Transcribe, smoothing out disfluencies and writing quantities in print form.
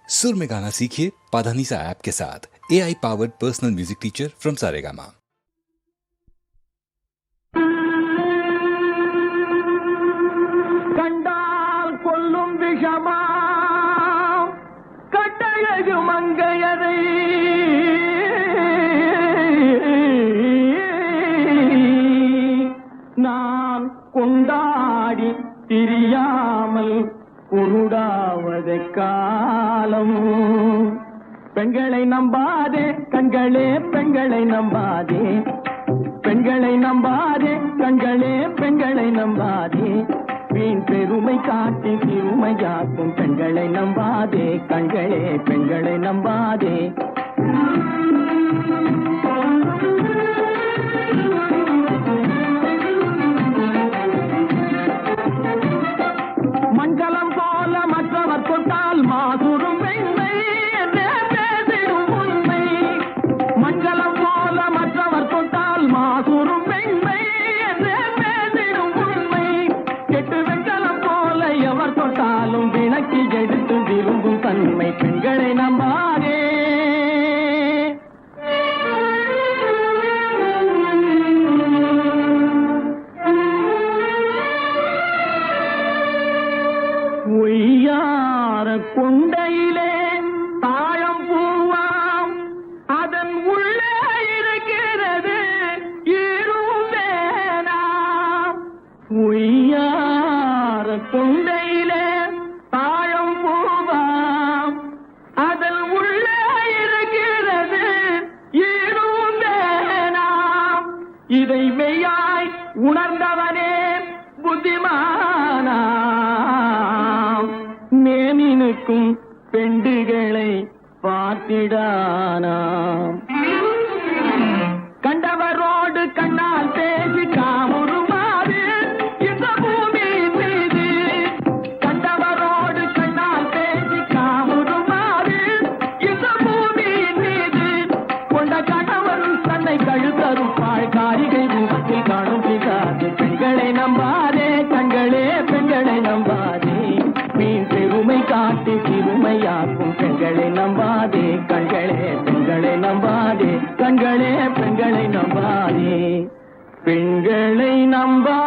सुर में गाना सीखिए पाधानीसा ऐप के साथ। AI powered personal music teacher from Saregama. கண்டால் கொல்லும் விஷமா கட்டழகு மங்கையரை நான் கொண்டாடி திரியாமல் குருடாவத காலம். பெண்களை நம்பாதே கண்களே, பெண்களை நம்பாதே, பெண்களை நம்பாதே கண்களே, பெண்களை நம்பாதே. வீண் பெருமை காட்டி சிறுமையாக்கும் பெண்களை நம்பாதே கண்களே, பெண்களை நம்பாதே. மஞ்சளம் போல மற்றவர் தொட்டால் மாசுரும் பெண்மை என்றே பேசிடும் உண்மை. மஞ்சளம் போல மற்றவர் தொட்டால் மாசுரும் பெண்மை என்றே பேசிடும் உண்மை. கெட்டு வெண்கலம் போல எவர் தொட்டாலும் விளக்கி எடுத்து விரும்பும் தன்மை. பெண்களை நம்பாதே. ஒய்யார கொண்டையிலே தாழம் பூவாம் அதன் உள்ளே இருக்கிறது ஈரும் வேணாம். ஒய்யார கொண்டையிலே தாழம் பூவாம் அதன் உள்ளே இருக்கிறது ஈரும் வேணாம். இதை மெய்யாய் உணர்ந்தவனே புத்திமானா. மேனினுக்கும் பெண்டுகளை பார்த்திடானாம். கண்டவரோடு கண்ணால் பேசி காமுறுமாறு இந்த பூமியின் மீது. கண்டவரோடு கண்ணால் பேசி காமுறுமாறு இந்த பூமியின் மீது. கொண்ட கணவன் தன்னை கழுத்தறுப்பாள் காரிகை ரூபத்தில் காணும் பிதாது. பெண்களை நம்பாதே கண்களே, பெண்களை நம்பாதே. மீன் பெருமை காட்டி சிறுமையாக்கும் பெண்களை நம்பாதே கண்களே, பெண்களை நம்பாதே கண்களே, பெண்களை நம்பாதே, பெண்களை நம்பாதே.